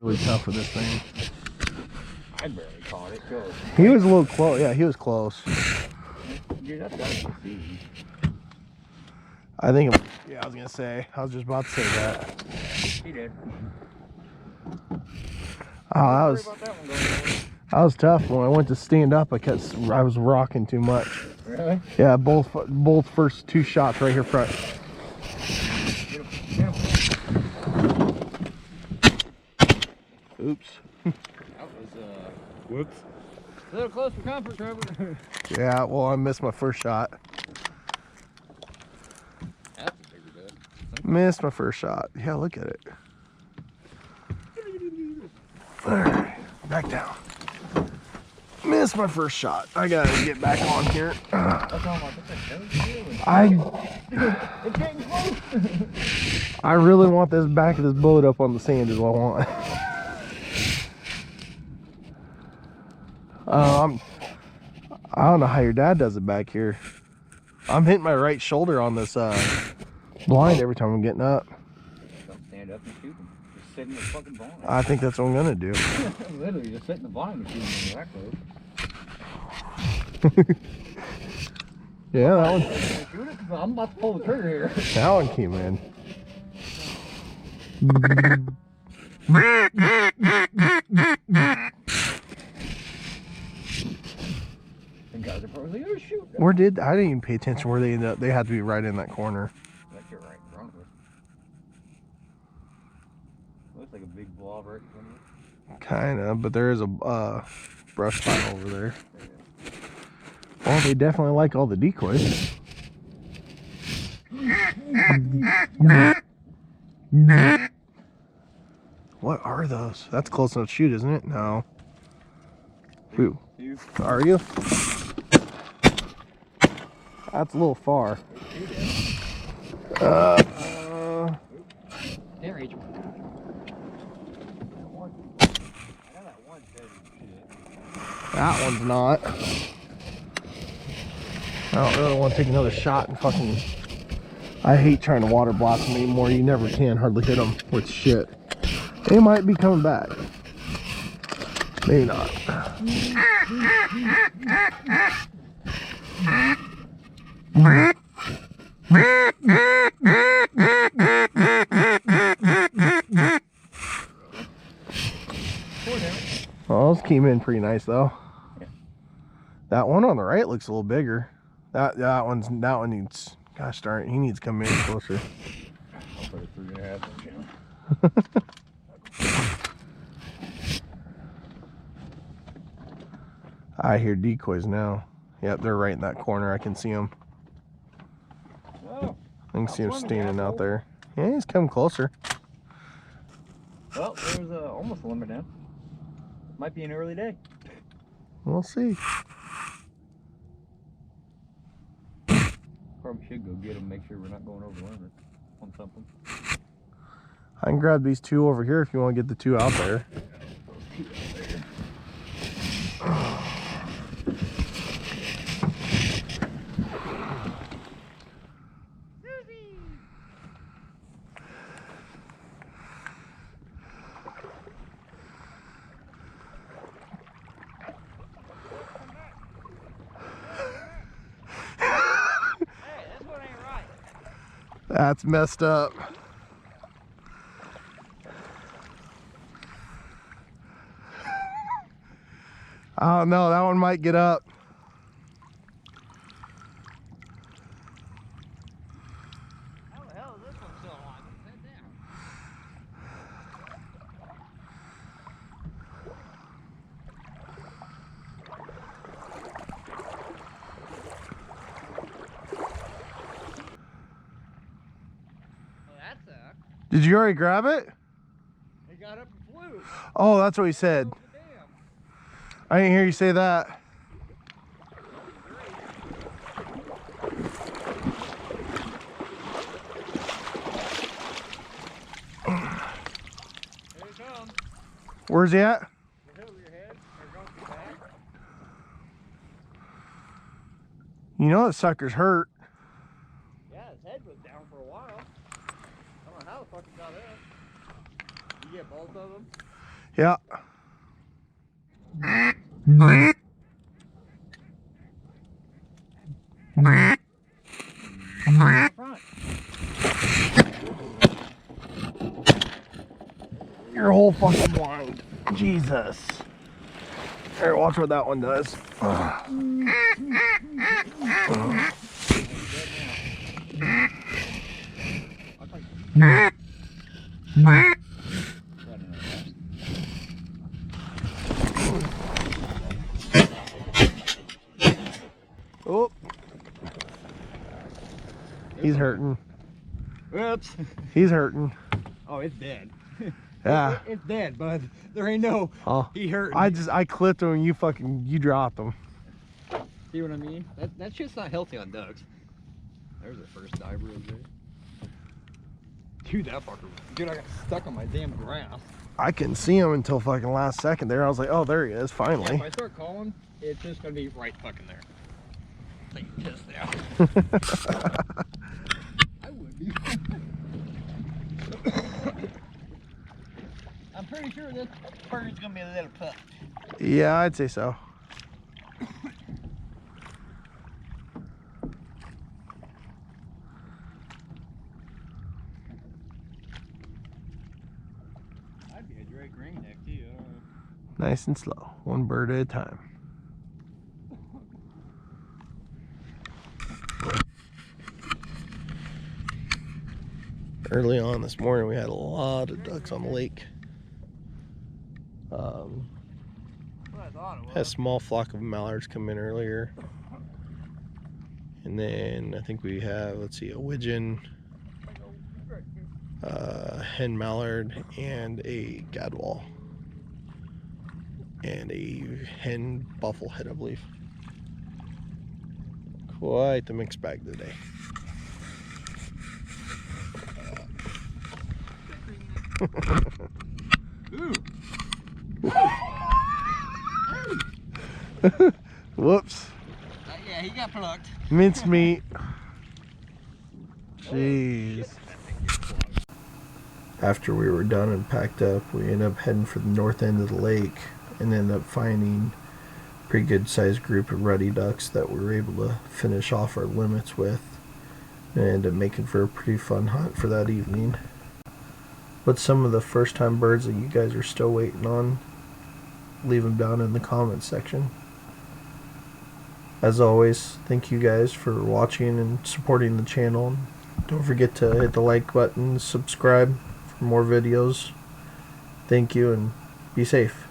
Really tough with this thing. I barely caught it. Go. He was a little close. Yeah, he was close. Dude, that's gotta be seaweed. I think. Yeah, I was gonna say. I was just about to say that. He did. Oh, That was tough. When I went to stand up, I was rocking too much. Really? Yeah, both first two shots right here front. Oops. That was whoops. A little close for comfort, Trevor. Yeah, well, I missed my first shot. That's a bigger duck. Missed my first shot. Yeah, look at it. Alright, back down. Missed my first shot. I gotta get back on here. I really want this back of this boat up on the sand is what I want. I don't know how your dad does it back here. I'm hitting my right shoulder on this blind every time I'm getting up. Don't stand up and shoot him. Just sit in the fucking blind. I think that's what I'm gonna do. Literally, just sit in the blind and shoot him that close. Yeah, that one. Shoot it, I'm about to pull the trigger here. That one came in. Guys are probably like, oh, shoot. Where did I didn't even pay attention where they ended up. They had to be right in that corner. Like you're right in front of us. Looks like a big blob right in front of us. Kinda, but there is a brush pile over there. Well, they definitely like all the decoys. What are those? That's close enough to shoot, isn't it? No. Who? Are you? That's a little far. Can't reach him. That one's not. I don't really want to take another shot and fucking... I hate trying to water block them anymore. You never can hardly hit them with shit. They might be coming back. Maybe not. Oh, those came in pretty nice though. Yeah. That one on the right looks a little bigger. That one needs, gosh darn it, he needs to come in closer. I'll put a 3.5 inch in. I hear decoys now. Yep, they're right in that corner. I can see them. Oh, I can see him standing out there. Yeah, he's coming closer. well, there's almost a limit now. Might be an early day. We'll see. Probably should go get them, make sure we're not going over the limit on something. I can grab these two over here if you want to get the two out there. That's messed up. Oh no, that one might get up. How the hell is this one still alive? Sit down. Well, that sucked. Did you already grab it? He got up and flew. Oh, that's what he said. I didn't hear you say that. Here he comes. Where's he at? Over your head. Or going to your back. You know that sucker's hurt. Yeah, his head was down for a while. I don't know how the fuck he got up. You get both of them? Yeah. Front. Your whole fucking blind. Jesus. Here, watch what that one does. Oh. He's hurting. Whoops. He's hurting. Oh, it's dead. Yeah. It's dead, bud. There ain't no. Oh. He hurt. I clipped him and you dropped him. See what I mean? That shit's not healthy on ducks. There's the first diver over there. Dude, that fucker. Dude, I got stuck on my damn grass. I couldn't see him until fucking last second there. I was like, oh, there he is, finally. Yeah, if I start calling, it's just gonna be right fucking there. Like pissed out. I would be. I'm pretty sure this bird's gonna be a little pup. Yeah, I'd say so. I'd be a Drake ringneck too. Nice and slow, one bird at a time. Early on this morning, we had a lot of ducks on the lake. Had a small flock of mallards come in earlier. And then I think we have, let's see, a widgeon, hen mallard, and a gadwall. And a hen bufflehead, I believe. Quite the mixed bag today. Ooh. Whoops. Yeah, he got plucked. Mincemeat. Jeez. After we were done and packed up, we ended up heading for the north end of the lake and ended up finding a pretty good sized group of ruddy ducks that we were able to finish off our limits with and ended up making for a pretty fun hunt for that evening. What's some of the first time birds that you guys are still waiting on? Leave them down in the comments section. As always, thank you guys for watching and supporting the channel. Don't forget to hit the like button, subscribe for more videos. Thank you and be safe.